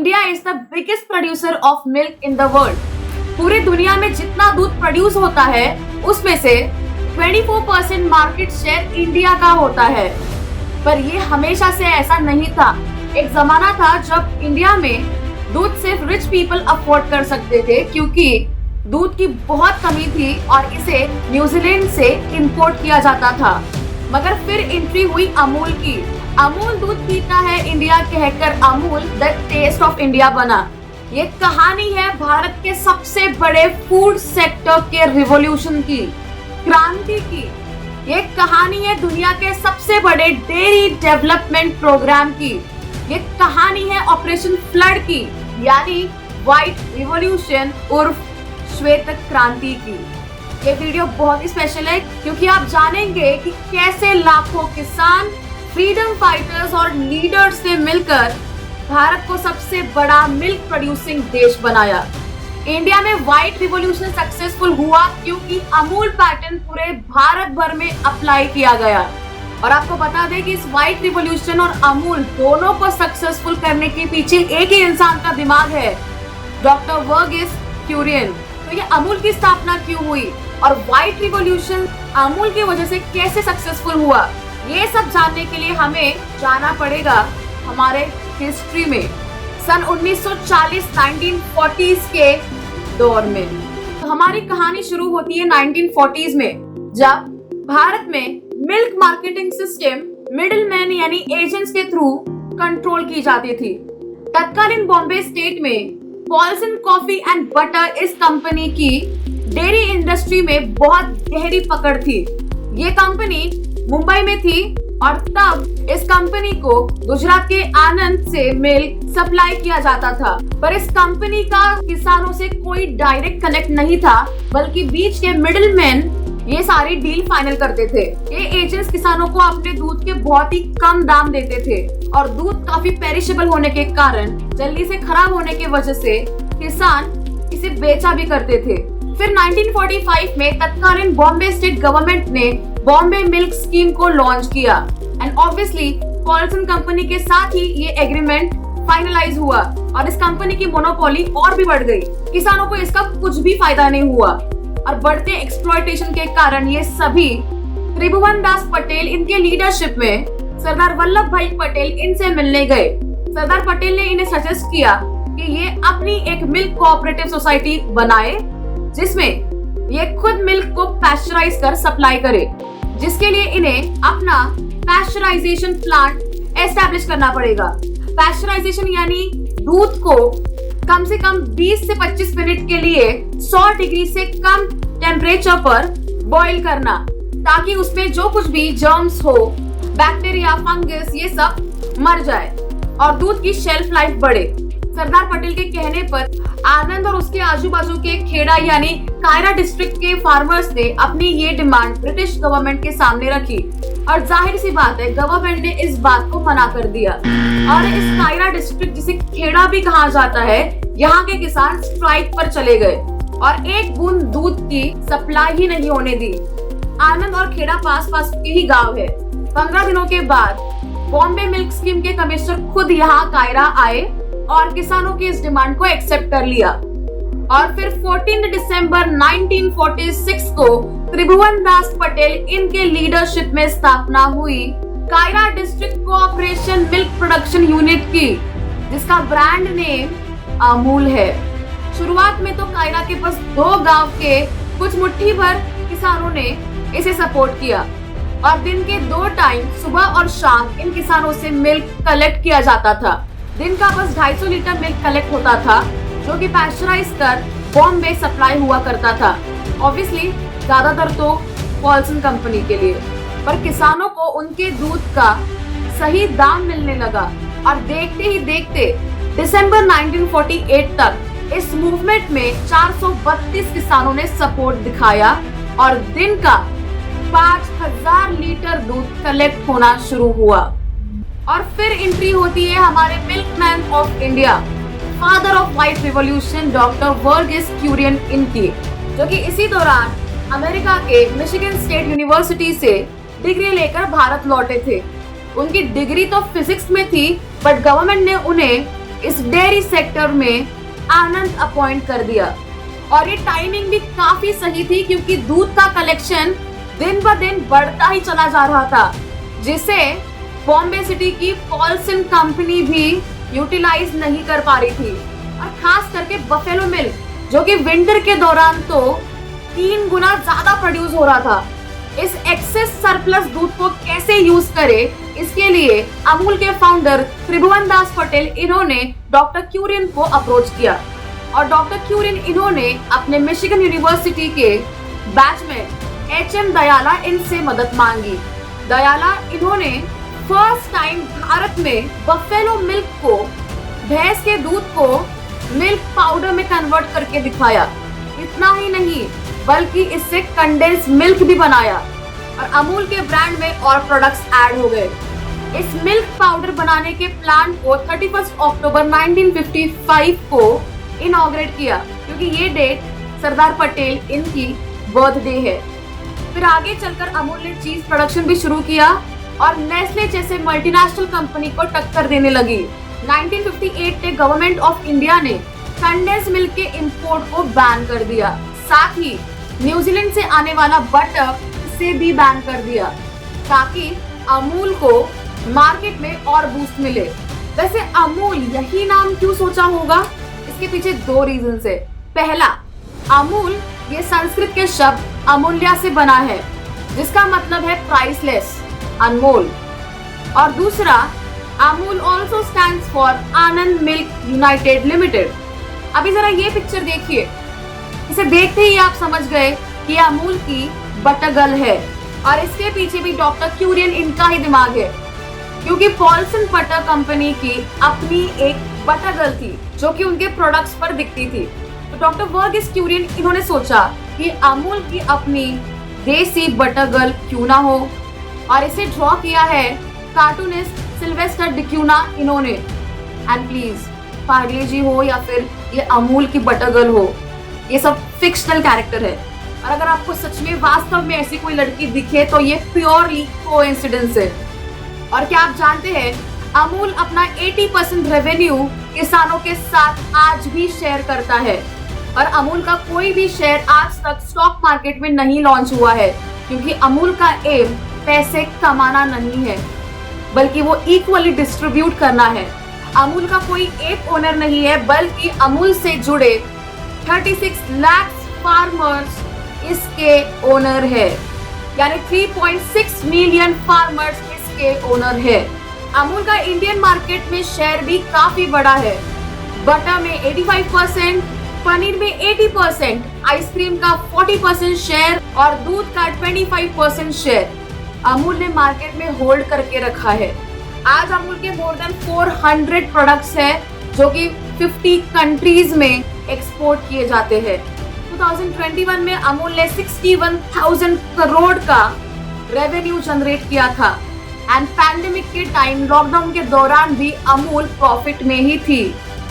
India is the biggest producer of milk in the world. पूरी दुनिया में जितना दूध प्रोड्यूस होता है उसमें से 24% मार्केट शेयर इंडिया का होता है। पर ये हमेशा से ऐसा नहीं था। एक जमाना था जब इंडिया में दूध सिर्फ रिच पीपल अफोर्ड कर सकते थे, क्योंकि दूध की बहुत कमी थी और इसे न्यूजीलैंड से इंपोर्ट किया जाता था। मगर फिर एंट्री हुई अमूल की। अमूल दूध पीता है इंडिया कहकर Amul the taste of India बना। ये कहानी है भारत के सबसे बड़े फूड सेक्टर के रिवॉल्यूशन की, क्रांति की। ये कहानी है दुनिया के सबसे बड़े डेयरी डेवलपमेंट प्रोग्राम की। ये कहानी है ऑपरेशन फ्लड की, यानी व्हाइट रिवॉल्यूशन उर्फ श्वेत क्रांति की। ये वीडियो बहुत ही स्पेशल है क्योंकि आप जानेंगे कि कैसे लाखों किसान, फ्रीडम फाइटर्स और लीडर्स ने मिलकर भारत को सबसे बड़ा मिल्क प्रोड्यूसिंग देश बनाया। इंडिया में व्हाइट रिवॉल्यूशन सक्सेसफुल हुआ क्योंकि अमूल पैटर्न पूरे भारत भर में अप्लाई किया गया। और आपको बता दें कि इस व्हाइट रिवॉल्यूशन और अमूल दोनों को सक्सेसफुल करने के पीछे एक ही इंसान का दिमाग है, डॉक्टर वर्गीस कुरियन। तो ये अमूल की स्थापना क्यों हुई और व्हाइट रिवॉल्यूशन अमूल की वजह से कैसे सक्सेसफुल हुआ, ये सब जानने के लिए हमें जाना पड़ेगा हमारे हिस्ट्री में। सन 1940 1940s के दौर में तो हमारी कहानी शुरू होती है 1940s में, जब भारत में मिल्क मार्केटिंग सिस्टम मिडिलमैन यानी एजेंट्स के थ्रू कंट्रोल की जाती थी। तत्कालीन बॉम्बे स्टेट में पॉल्सन कॉफी एंड बटर इस कंपनी की डेयरी इंडस्ट्री में बहुत गहरी पकड़ थी। ये कंपनी मुंबई में थी और तब इस कंपनी को गुजरात के आनंद से मिल्क सप्लाई किया जाता था। पर इस कंपनी का किसानों से कोई डायरेक्ट कनेक्ट नहीं था, बल्कि बीच के मिडिलमैन ये सारी डील फाइनल करते थे। ये एजेंट्स किसानों को अपने दूध के बहुत ही कम दाम देते थे और दूध काफी पेरिशेबल होने के कारण, जल्दी से खराब होने की वजह से किसान इसे बेचा भी करते थे। फिर 1945 में तत्कालीन बॉम्बे स्टेट गवर्नमेंट ने बॉम्बे मिल्क स्कीम को लॉन्च किया एंड ऑब्वियसली पॉल्सन कंपनी के साथ ही ये एग्रीमेंट फाइनलाइज हुआ और इस कंपनी की मोनोपोली और भी बढ़ गई। किसानों को इसका कुछ भी फायदा नहीं हुआ और बढ़ते एक्सप्लॉयटेशन के कारण ये सभी त्रिभुवन दास पटेल इनके लीडरशिप में सरदार वल्लभ भाई पटेल इनसे मिलने गए। सरदार पटेल ने इन्हें सजेस्ट किया कि ये अपनी एक मिल्क कोऑपरेटिव सोसाइटी बनाए, जिसमें ये खुद मिल्क को पैस्चराइज कर सप्लाई करे, जिसके लिए इन्हें अपना पैस्चराइजेशन प्लांट एस्टैब्लिश करना पड़ेगा। पैस्चराइजेशन यानी दूध को कम से कम 20 से 25 मिनट के लिए 100 डिग्री से कम टेम्परेचर पर बॉईल करना, ताकि उसमें जो कुछ भी जर्म्स हो, बैक्टीरिया, फंगस, ये सब मर जाए और दूध की शेल्फ लाइफ बढ़े। सरदार पटेल के कहने पर आनंद और उसके आजू बाजू के खेड़ा यानी कायरा डिस्ट्रिक्ट के फार्मर्स ने अपनी ये डिमांड ब्रिटिश गवर्नमेंट के सामने रखी और जाहिर सी बात है गवर्नमेंट ने इस बात को मना कर दिया। और इस कायरा डिस्ट्रिक्ट, जिसे खेड़ा भी कहा जाता है, यहाँ के किसान स्ट्राइक पर चले गए और एक बूंद दूध की सप्लाई ही नहीं होने दी। आनंद और खेड़ा पास पास के ही गाँव है। 15 दिनों के बाद बॉम्बे मिल्क स्कीम के कमिश्नर खुद यहाँ कायरा आए और किसानों की इस डिमांड को एक्सेप्ट कर लिया। और फिर 14 दिसंबर 1946 को त्रिभुवन दास पटेल इनके लीडरशिप में स्थापना हुई Kaira district cooperation milk production unit की, जिसका ब्रांड नेम अमूल है। शुरुआत में तो कायरा के बस 2 गांव के कुछ मुट्ठी भर किसानों ने इसे सपोर्ट किया और दिन के 2 टाइम सुबह और शाम इन किसानों से मिल्क कलेक्ट किया जाता था। दिन का बस 250 लीटर मिल्क कलेक्ट होता था, जो कि पैस्चराइज कर बॉम्बे सप्लाई हुआ करता था। ऑब्वियसली ज्यादातर तो पॉल्सन कंपनी के लिए, पर किसानों को उनके दूध का सही दाम मिलने लगा और देखते ही देखते दिसंबर 1948 तक इस मूवमेंट में 432 किसानों ने सपोर्ट दिखाया और दिन का 5000 लीटर दूध कलेक्ट होना शुरू हुआ। और फिर एंट्री होती है हमारे milkman of India, father of white revolution, doctor Varghese Kurien इनकी, जो कि इसी दौरान अमेरिका के मिशिगन स्टेट यूनिवर्सिटी से डिग्री लेकर भारत लौटे थे। उनकी डिग्री तो फिजिक्स में थी, बट गवर्नमेंट ने उन्हें इस डेयरी सेक्टर में आनंद अपॉइंट कर दिया। और ये टाइमिंग भी काफी सही थी क्योंकि दूध का कलेक्शन दिन ब दिन बढ़ता ही चला जा रहा था, जिसे बॉम्बे सिटी की पॉल्सन कंपनी भी यूटिलाइज नहीं कर पा रही थी। और खास करके बफेलो मिल्क, जो कि विंटर के दौरान तो 3 गुना ज्यादा प्रोड्यूस हो रहा था। इस एक्सेस सरप्लस दूध को कैसे यूज करे, इसके लिए अमूल के फाउंडर त्रिभुवन दास पटेल इन्होंने डॉक्टर क्यूरिन को अप्रोच किया। और डॉक्टर क्यूरिन इन्होंने अपने मिशिगन यूनिवर्सिटी के बैच में HM दयाला इनसे मदद मांगी। दयाला इन्होंने फर्स्ट टाइम भारत में बफेलो मिल्क को, भैंस के दूध को मिल्क पाउडर में कन्वर्ट करके दिखाया। इतना ही नहीं बल्कि इससे कंडेंस मिल्क भी बनाया और अमूल के ब्रांड में और प्रोडक्ट्स ऐड हो गए। इस मिल्क पाउडर बनाने के प्लान को 31 अक्टूबर 1955 को इनॉग्रेट किया, क्योंकि ये डेट सरदार पटेल इनकी बर्थडे है। फिर आगे चलकर अमूल ने चीज प्रोडक्शन भी शुरू किया और नेस्ले जैसे मल्टीनेशनल कंपनी को टक्कर देने लगी। 1958 में गवर्नमेंट ऑफ इंडिया ने कंडेंस मिल्क के इंपोर्ट को बैन कर दिया। साथ ही न्यूजीलैंड से आने वाला बटर से भी बैन कर दिया, ताकि अमूल को मार्केट में और बूस्ट मिले। वैसे अमूल यही नाम क्यों सोचा होगा? इसके पीछे 2 रीजन है। पहला, अमूल ये संस्कृत के शब्द अमूल्या से बना है, जिसका मतलब है प्राइसलेस, अनमोल। और दूसरा, Amul also stands for Anand milk United limited. अभी जरा ये पिक्चर देखिए, इसे देखते ही आप समझ गए कि अमूल की बटरगर्ल है और इसके पीछे भी डॉक्टर क्यूरियन इनका ही दिमाग है, क्योंकि पॉल्सन बटर कंपनी की अपनी एक बटरगर्ल थी जो कि उनके प्रोडक्ट्स पर दिखती थी। तो डॉक्टर वर्गीस क्यूरियन इन्होंने सोचा कि अमूल की अपनी देसी बटरगर्ल क्यों ना हो, और इसे ड्रॉ किया है कार्टूनिस्ट सिल्वेस्टर डिक्यूना इन्होंने। एंड प्लीज, पार्ले जी हो या फिर ये अमूल की बटरगर्ल हो, ये सब फिक्शनल कैरेक्टर है। और अगर आपको सच में वास्तव में ऐसी कोई लड़की दिखे तो ये प्योरली कोइंसिडेंस है। और क्या आप जानते हैं, अमूल अपना 80% रेवेन्यू किसानों के साथ आज भी शेयर करता है। और अमूल का कोई भी शेयर आज तक स्टॉक मार्केट में नहीं लॉन्च हुआ है, क्योंकि अमूल का एम पैसे कमाना नहीं है, बल्कि वो इक्वली डिस्ट्रीब्यूट करना है। अमूल का कोई एक ओनर नहीं है, बल्कि अमूल से जुड़े 36 लाख फार्मर्स इसके ओनर है, यानी 3.6 मिलियन फार्मर्स इसके ओनर है। अमूल का इंडियन मार्केट में शेयर भी काफी बड़ा है। बटर में 85%, पनीर में 80%, आइसक्रीम का 40% शेयर और दूध का 25% शेयर अमूल ने मार्केट में होल्ड करके रखा है। आज अमूल के मोर देन 400 प्रोडक्ट्स है जो कि 50 कंट्रीज में एक्सपोर्ट किए जाते हैं। 2021 में अमूल ने 61,000 करोड़ का रेवेन्यू जनरेट किया था। एंड पैंडेमिक के टाइम, लॉकडाउन के दौरान भी अमूल प्रॉफिट में ही थी।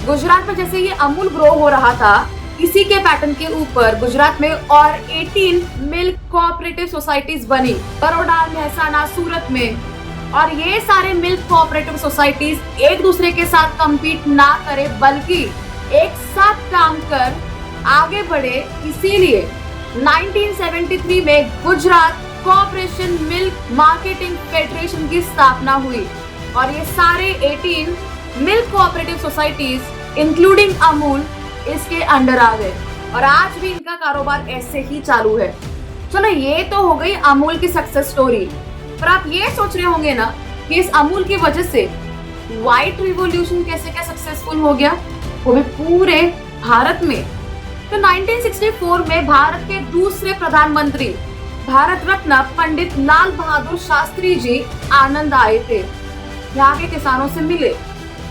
गुजरात में जैसे ये अमूल ग्रो हो रहा था, इसी के पैटर्न के ऊपर गुजरात में और 18 मिल्क कोऑपरेटिव सोसाइटीज बनी, बड़ौदा, महसाना, सूरत में। और ये सारे मिल्क कोऑपरेटिव सोसाइटीज एक दूसरे के साथ कम्पीट ना करे, बल्कि एक साथ काम कर आगे बढ़े। इसीलिए 1973 में Gujarat cooperation milk marketing federation की स्थापना हुई और ये सारे 18 milk cooperative societies including Amul इसके अंडर आ गए और आज भी इनका कारोबार ऐसे ही चालू है। चलो, ये तो हो गई अमूल की सक्सेस स्टोरी, पर आप ये सोच रहे होंगे ना कि इस अमूल की वजह से व्हाइट रिवॉल्यूशन कैसे क्या सक्सेसफुल हो गया, वो भी पूरे भारत में। तो 1964 में भारत के दूसरे प्रधानमंत्री भारत रत्न पंडित लाल बहादुर शास्त्री जी आनंद आए थे। यहाँ के किसानों से मिले,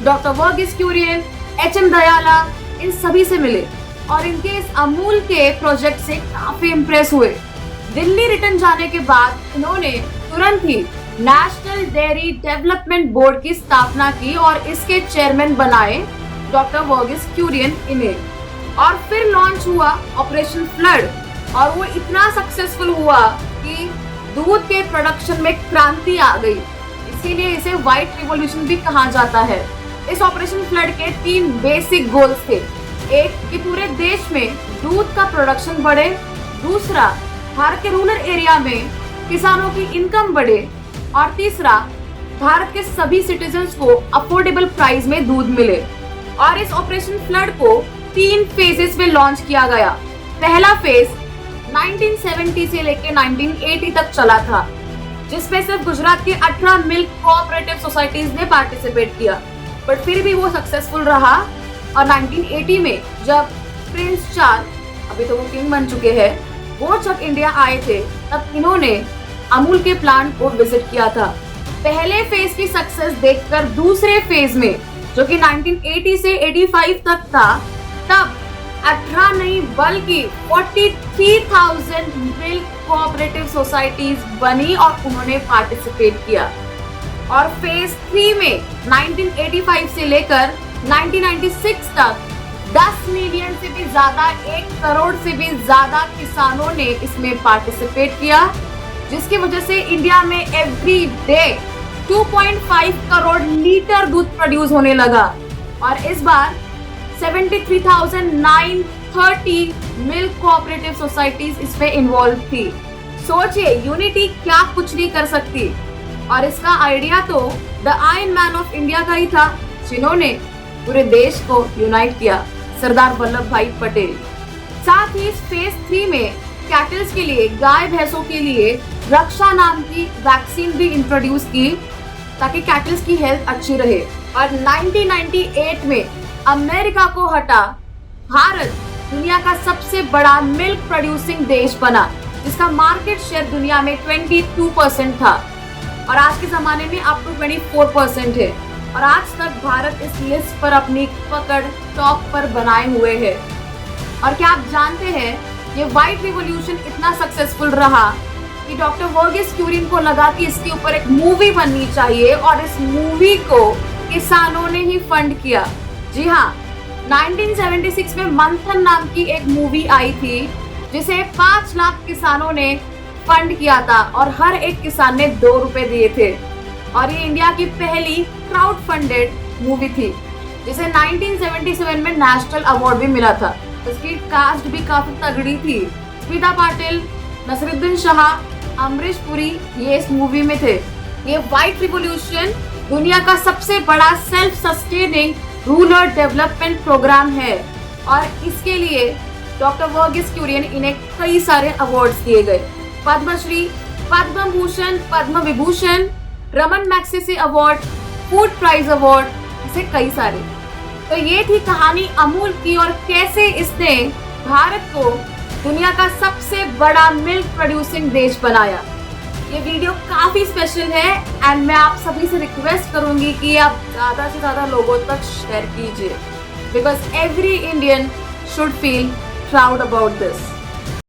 डॉक्टर वर्गीस क्यूरियन, HM दयाला, इन सभी से मिले और इनके इस अमूल के प्रोजेक्ट से काफी इम्प्रेस हुए। दिल्ली रिटर्न जाने के बाद इन्होंने तुरंत ही नेशनल डेयरी डेवलपमेंट बोर्ड की स्थापना की और इसके चेयरमैन बनाए डॉक्टर वर्गीस क्यूरियन इन्हें। और फिर लॉन्च हुआ ऑपरेशन फ्लड और वो इतना सक्सेसफुल हुआ कि दूध के प्रोडक्शन में क्रांति आ गई। इसीलिए इसे व्हाइट रिवॉल्यूशन भी कहा जाता है। इस ऑपरेशन फ्लड के 3 बेसिक गोल्स थे। एक, कि पूरे देश में दूध का प्रोडक्शन बढ़े। दूसरा, भारत के रूरल एरिया में किसानों की इनकम बढ़े। और तीसरा, भारत के सभी सिटीजन्स को अफोर्डेबल प्राइस में दूध मिले। और इस ऑपरेशन फ्लड को 3 फेजेस में लॉन्च किया गया। पहला फेज 1970 से लेकर 1980 तक चला था, जिसमें सिर्फ गुजरात के 18 मिल्क कोऑपरेटिव सोसाइटीज ने पार्टिसिपेट किया, बट फिर भी वो सक्सेसफुल रहा। और 1980 में जब प्रिंस चार्ल्स, अभी तो वो किंग बन चुके हैं, वो जब इंडिया आए थे, तब इन्होंने अमूल के प्लांट को विजिट किया था। पहले फेज की सक्सेस देखकर दूसरे फेज में, जो कि 1980 से 85 तक था, तब 18 नहीं बल्कि 43,000 मिल्क कोऑपरेटिव सोसाइटीज बनी और उन्होंने पार्टिसिपेट किया। और फेज 3 में 1985 से लेकर 1996 तक 10 मिलियन से भी ज्यादा, 1 करोड़ से भी ज्यादा किसानों ने इसमें पार्टिसिपेट किया, जिसकी वजह से इंडिया में एवरी डे 2.5 करोड़ लीटर दूध प्रोड्यूस होने लगा। और इस बार 73,930 मिल्क कोऑपरेटिव सोसाइटीज इसमें इन्वॉल्व थी। सोचिए, यूनिटी क्या कुछ नहीं कर सकती। और इसका आइडिया तो the iron man of India का ही था, जिन्होंने पूरे देश को यूनाइट किया, सरदार वल्लभ भाई पटेल। साथ ही इस फेज 3 में कैटल्स के लिए, गाय भैंसों के लिए रक्षा नाम की वैक्सीन भी इंट्रोड्यूस की, ताकि कैटल्स की हेल्थ अच्छी रहे। और 1998 में अमेरिका को हटा भारत दुनिया का सबसे बड़ा मिल्क प्रोड्यूसिंग देश बना, जिसका मार्केट शेयर दुनिया में 22% था और आज के जमाने में अप टू 24% है। और आज तक भारत इस लिस्ट पर अपनी पकड़ टॉप पर बनाए हुए है। और क्या आप जानते हैं, ये व्हाइट रिवॉल्यूशन इतना सक्सेसफुल रहा कि डॉक्टर वर्गीस क्यूरिन को लगा कि इसके ऊपर एक मूवी बननी चाहिए, और इस मूवी को किसानों ने ही फंड किया। जी हाँ, 1976 में मंथन नाम की एक मूवी आई थी, जिसे 5 लाख किसानों ने फंड किया था और हर एक किसान ने 2 रुपए दिए थे। और ये इंडिया की पहली क्राउड फंडेड मूवी थी, जिसे 1977 में नेशनल अवार्ड भी मिला था। इसकी कास्ट भी काफी तगड़ी थी। स्मिता पाटिल, नसीरुद्दीन शाह, अमरीश पुरी ये इस मूवी में थे। ये व्हाइट रिवॉल्यूशन दुनिया का सबसे बड़ा self sustaining rural development programme है, और इसके लिए डॉक्टर वर्गीस क्यूरियन इन्हें कई सारे अवार्ड्स दिए गए। Padmashri, Padma Bhushan, Padma Vibhushan, Raman Magsaysay award, food prize award, ऐसे कई सारे। तो ये थी कहानी अमूल की, और कैसे इसने भारत को दुनिया का सबसे बड़ा मिल्क प्रोड्यूसिंग देश बनाया। ये वीडियो काफी स्पेशल है एंड मैं आप सभी से रिक्वेस्ट करूंगी कि आप ज्यादा से ज्यादा लोगों तक शेयर कीजिए, because every Indian should feel proud about this.